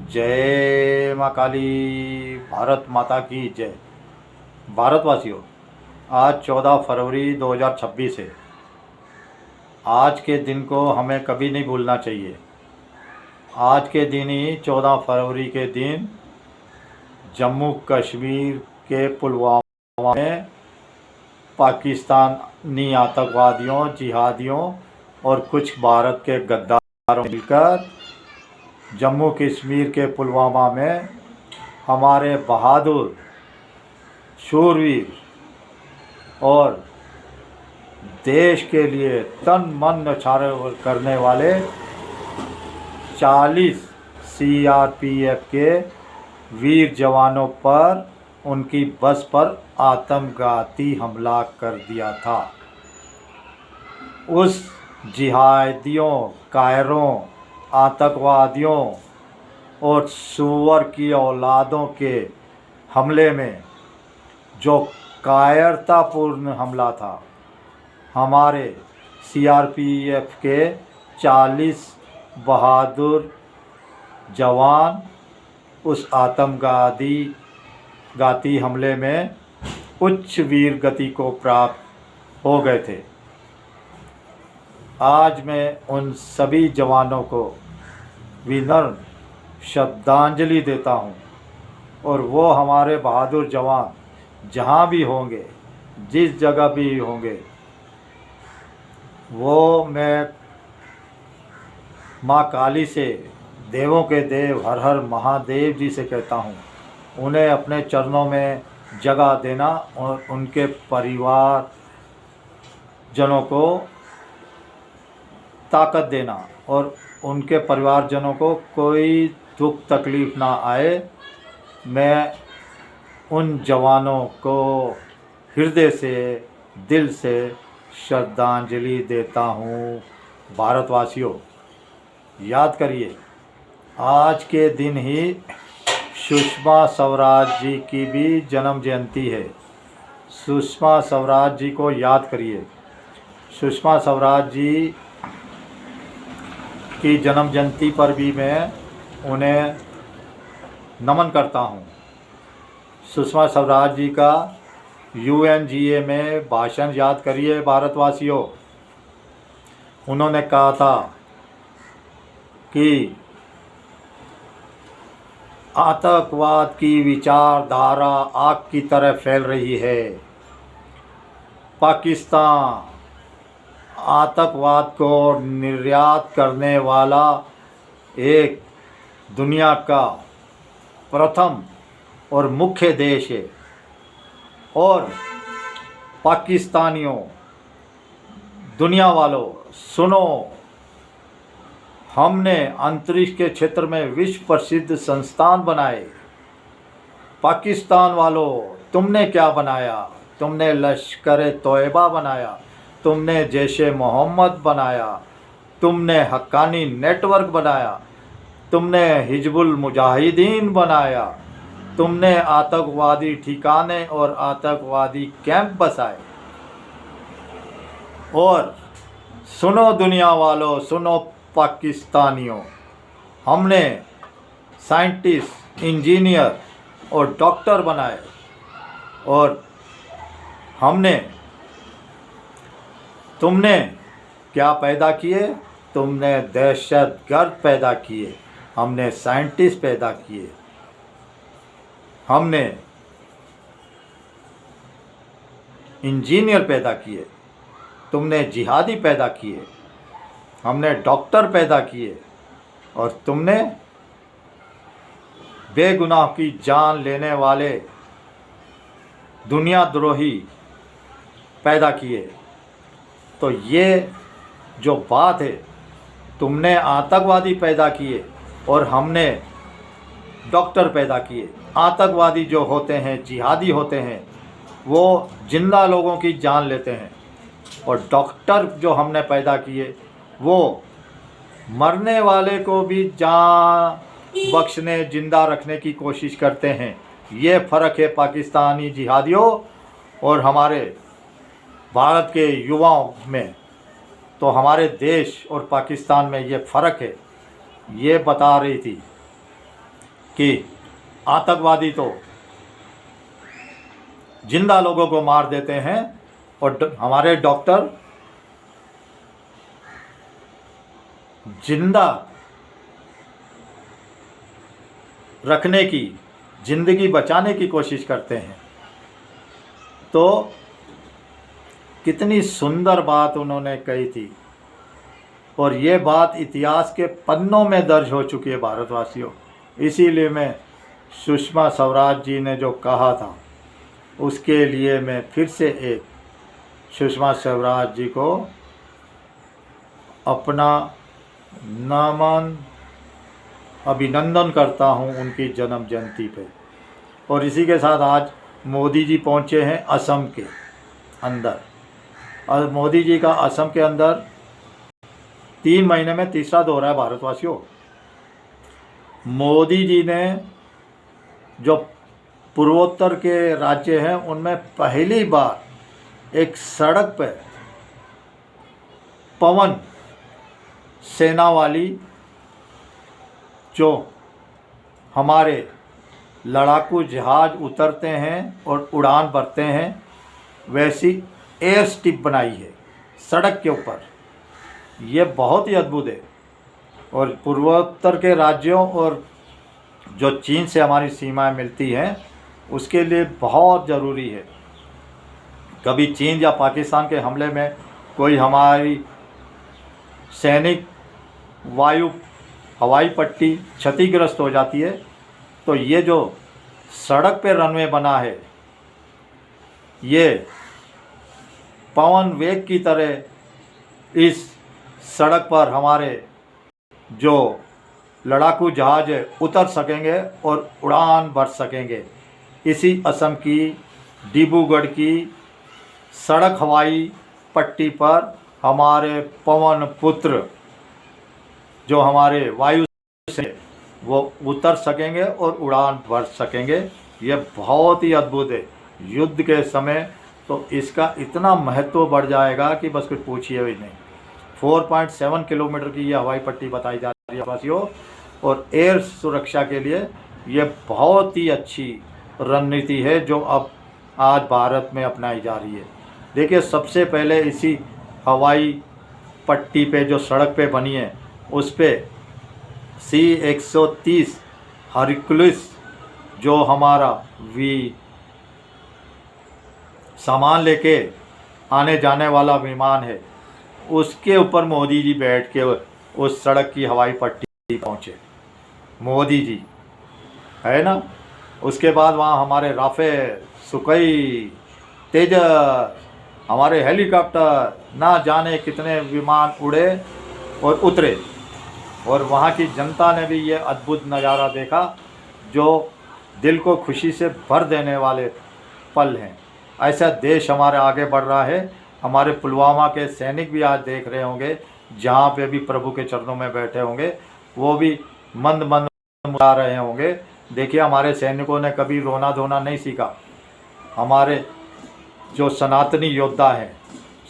जय माँ काली। भारत माता की जय। भारतवासियों, आज 14 फरवरी 2026 है। आज के दिन को हमें कभी नहीं भूलना चाहिए। आज के दिन ही 14 फरवरी के दिन जम्मू कश्मीर के पुलवामा में पाकिस्तानी आतंकवादियों, जिहादियों और कुछ भारत के गद्दारों मिलकर जम्मू कश्मीर के पुलवामा में हमारे बहादुर शूरवीर और देश के लिए तन मन न्यौछावर करने वाले 40 सीआरपीएफ के वीर जवानों पर उनकी बस पर आत्मघाती हमला कर दिया था। उस जिहादियों, कायरों, आतंकवादियों और सूअर की औलादों के हमले में जो कायरतापूर्ण हमला था, हमारे सीआरपीएफ के 40 बहादुर जवान उस आत्मघाती हमले में उच्च वीर गति को प्राप्त हो गए थे। आज मैं उन सभी जवानों को विनम्र श्रद्धांजलि देता हूँ और वो हमारे बहादुर जवान जहाँ भी होंगे, जिस जगह भी होंगे, वो मैं माँ काली से, देवों के देव हर हर महादेव जी से कहता हूँ, उन्हें अपने चरणों में जगह देना और उनके परिवार जनों को ताकत देना और उनके परिवारजनों को कोई दुख तकलीफ़ ना आए। मैं उन जवानों को हृदय से, दिल से श्रद्धांजलि देता हूँ। भारतवासियों, याद करिए, आज के दिन ही सुषमा स्वराज जी की भी जन्म जयंती है। सुषमा स्वराज जी को याद करिए। सुषमा स्वराज जी की जन्म जयंती पर भी मैं उन्हें नमन करता हूँ। सुषमा स्वराज जी का यूएनजीए में भाषण याद करिए। भारतवासियों, उन्होंने कहा था कि आतंकवाद की विचारधारा आग की तरह फैल रही है। पाकिस्तान आतंकवाद को निर्यात करने वाला एक दुनिया का प्रथम और मुख्य देश है। और पाकिस्तानियों, दुनिया वालों, सुनो, हमने अंतरिक्ष के क्षेत्र में विश्व प्रसिद्ध संस्थान बनाए। पाकिस्तान वालों, तुमने क्या बनाया? तुमने लश्कर तोयबा बनाया, तुमने जैशे मोहम्मद बनाया, तुमने हक्कानी नेटवर्क बनाया, तुमने हिजबुल मुजाहिदीन बनाया, तुमने आतंकवादी ठिकाने और आतंकवादी कैंप बसाए। और सुनो दुनिया वालों, सुनो पाकिस्तानियों, हमने साइंटिस्ट, इंजीनियर और डॉक्टर बनाए। और तुमने क्या पैदा किए? तुमने दहशतगर्द पैदा किए, हमने साइंटिस्ट पैदा किए, हमने इंजीनियर पैदा किए, तुमने जिहादी पैदा किए, हमने डॉक्टर पैदा किए और तुमने बेगुनाह की जान लेने वाले दुनियाद्रोही पैदा किए। तो ये जो बात है, तुमने आतंकवादी पैदा किए और हमने डॉक्टर पैदा किए। आतंकवादी जो होते हैं, जिहादी होते हैं, वो जिंदा लोगों की जान लेते हैं और डॉक्टर जो हमने पैदा किए, वो मरने वाले को भी जान बख्शने, जिंदा रखने की कोशिश करते हैं। ये फ़र्क है पाकिस्तानी जिहादियों और हमारे भारत के युवाओं में। तो हमारे देश और पाकिस्तान में ये फ़र्क है, ये बता रही थी। कि आतंकवादी तो जिंदा लोगों को मार देते हैं और हमारे डॉक्टर जिंदा रखने की, जिंदगी बचाने की कोशिश करते हैं। तो कितनी सुंदर बात उन्होंने कही थी और ये बात इतिहास के पन्नों में दर्ज हो चुकी है भारतवासियों। इसीलिए मैं सुषमा स्वराज जी ने जो कहा था उसके लिए मैं फिर से एक सुषमा स्वराज जी को अपना नमन अभिनंदन करता हूं उनकी जन्म जयंती पे। और इसी के साथ आज मोदी जी पहुंचे हैं असम के अंदर, और मोदी जी का असम के अंदर 3 महीने में तीसरा दौरा है भारतवासियों। मोदी जी ने जो पूर्वोत्तर के राज्य हैं उनमें पहली बार एक सड़क पर पवन सेना वाली जो हमारे लड़ाकू जहाज उतरते हैं और उड़ान भरते हैं वैसी एयर स्ट्रिप बनाई है सड़क के ऊपर। ये बहुत ही अद्भुत है। और पूर्वोत्तर के राज्यों और जो चीन से हमारी सीमाएं मिलती हैं उसके लिए बहुत ज़रूरी है। कभी चीन या पाकिस्तान के हमले में कोई हमारी सैनिक वायु हवाई पट्टी क्षतिग्रस्त हो जाती है तो ये जो सड़क पे रनवे बना है ये पवन वेग की तरह इस सड़क पर हमारे जो लड़ाकू जहाज है उतर सकेंगे और उड़ान भर सकेंगे। इसी असम की डिब्रूगढ़ की सड़क हवाई पट्टी पर हमारे पवन पुत्र जो हमारे वायु से वो उतर सकेंगे और उड़ान भर सकेंगे। ये बहुत ही अद्भुत है। युद्ध के समय तो इसका इतना महत्व बढ़ जाएगा कि बस कुछ पूछिए ही नहीं। 4.7 किलोमीटर की ये हवाई पट्टी बताई जा रही है वासियों। और एयर सुरक्षा के लिए ये बहुत ही अच्छी रणनीति है जो अब आज भारत में अपनाई जा रही है। देखिए सबसे पहले इसी हवाई पट्टी पे जो सड़क पे बनी है उस पे C-130 हरक्यूलिस जो हमारा सामान लेके आने जाने वाला विमान है उसके ऊपर मोदी जी बैठ के उस सड़क की हवाई पट्टी पहुँचे। मोदी जी है ना। उसके बाद वहाँ हमारे राफेल, सुखोई, तेजस, हमारे हेलीकॉप्टर ना जाने कितने विमान उड़े और उतरे। और वहाँ की जनता ने भी ये अद्भुत नज़ारा देखा जो दिल को खुशी से भर देने वाले पल हैं। ऐसा देश हमारे आगे बढ़ रहा है। हमारे पुलवामा के सैनिक भी आज देख रहे होंगे जहाँ पे भी प्रभु के चरणों में बैठे होंगे वो भी मंद मंद मुस्कुरा रहे होंगे। देखिए हमारे सैनिकों ने कभी रोना धोना नहीं सीखा। हमारे जो सनातनी योद्धा हैं,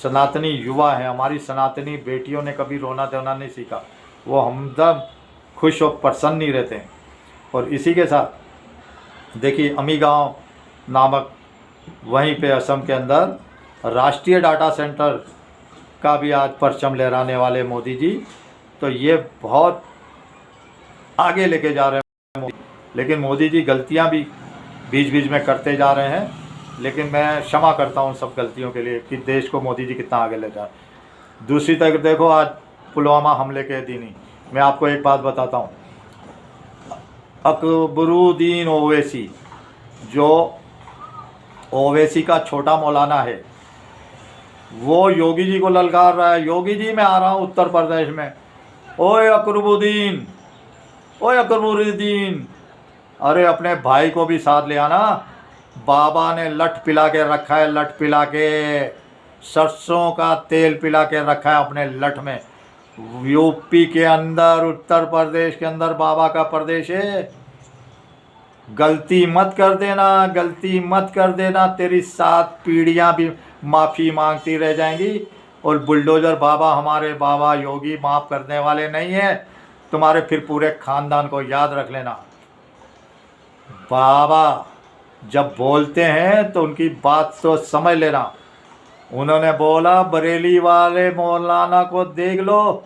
सनातनी युवा हैं, हमारी सनातनी बेटियों ने कभी रोना धोना नहीं सीखा। वो हमदम खुश और प्रसन्न ही रहते हैं। और इसी के साथ देखिए अमी गाँव नामक वहीं पे असम के अंदर राष्ट्रीय डाटा सेंटर का भी आज परचम लहराने वाले मोदी जी। तो ये बहुत आगे लेके जा रहे हैं मोदी। लेकिन मोदी जी गलतियां भी बीच बीच में करते जा रहे हैं, लेकिन मैं क्षमा करता हूं सब गलतियों के लिए कि देश को मोदी जी कितना आगे ले जा रहे। दूसरी तरफ देखो आज पुलवामा हमले के दिन ही मैं आपको एक बात बताता हूं। अकबरुद्दीन ओवैसी जो ओवैसी का छोटा मौलाना है वो योगी जी को ललकार रहा है। योगी जी मैं आ रहा हूँ उत्तर प्रदेश में, ओए अकबरुद्दीन, ओए अकबरुद्दीन, अरे अपने भाई को भी साथ ले आना। बाबा ने लठ पिला के रखा है, लठ पिला के, सरसों का तेल पिला के रखा है अपने लठ में। यूपी के अंदर, उत्तर प्रदेश के अंदर बाबा का प्रदेश है। गलती मत कर देना, गलती मत कर देना, तेरी 7 पीढ़ियां भी माफ़ी मांगती रह जाएंगी। और बुलडोज़र बाबा, हमारे बाबा योगी माफ़ करने वाले नहीं हैं। तुम्हारे फिर पूरे ख़ानदान को याद रख लेना। बाबा जब बोलते हैं तो उनकी बात तो समझ लेना। उन्होंने बोला बरेली वाले मौलाना को देख लो।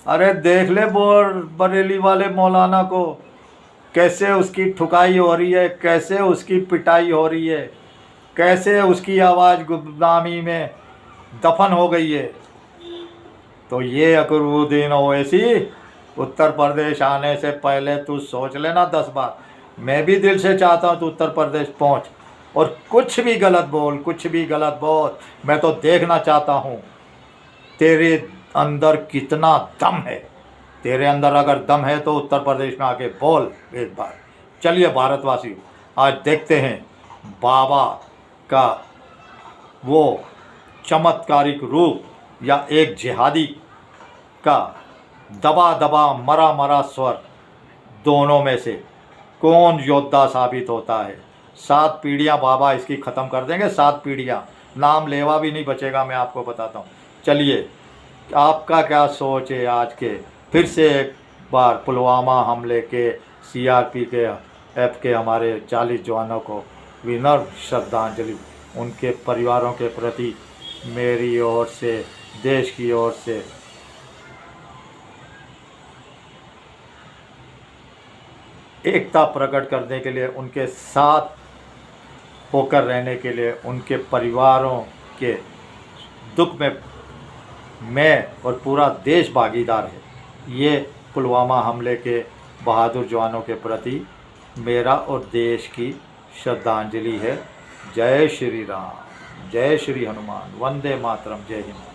अरे देख ले बरेली वाले मौलाना को, कैसे उसकी ठुकाई हो रही है, कैसे उसकी पिटाई हो रही है, कैसे उसकी आवाज़ गुमनामी में दफन हो गई है। तो ये अकबरुद्दीन ओवैसी, उत्तर प्रदेश आने से पहले तू सोच लेना 10 बार। मैं भी दिल से चाहता हूँ तू उत्तर प्रदेश पहुँच और कुछ भी गलत बोल, कुछ भी गलत बोल, मैं तो देखना चाहता हूँ तेरे अंदर कितना दम है। तेरे अंदर अगर दम है तो उत्तर प्रदेश में आके बोल एक बार। चलिए भारतवासी, आज देखते हैं बाबा का वो चमत्कारिक रूप या एक जिहादी का दबा दबा मरा मरा स्वर, दोनों में से कौन योद्धा साबित होता है। 7 पीढ़ियाँ बाबा इसकी ख़त्म कर देंगे, 7 पीढ़ियाँ, नाम लेवा भी नहीं बचेगा, मैं आपको बताता हूँ। चलिए आपका क्या सोच है आज के फिर से एक बार पुलवामा हमले के CRP के एफ के हमारे 40 जवानों को विनम्र श्रद्धांजलि। उनके परिवारों के प्रति मेरी ओर से, देश की ओर से एकता प्रकट करने के लिए, उनके साथ होकर रहने के लिए, उनके परिवारों के दुख में मैं और पूरा देश भागीदार है। ये पुलवामा हमले के बहादुर जवानों के प्रति मेरा और देश की श्रद्धांजलि है। जय श्री राम, जय श्री हनुमान, वंदे मातरम, जय हिंद।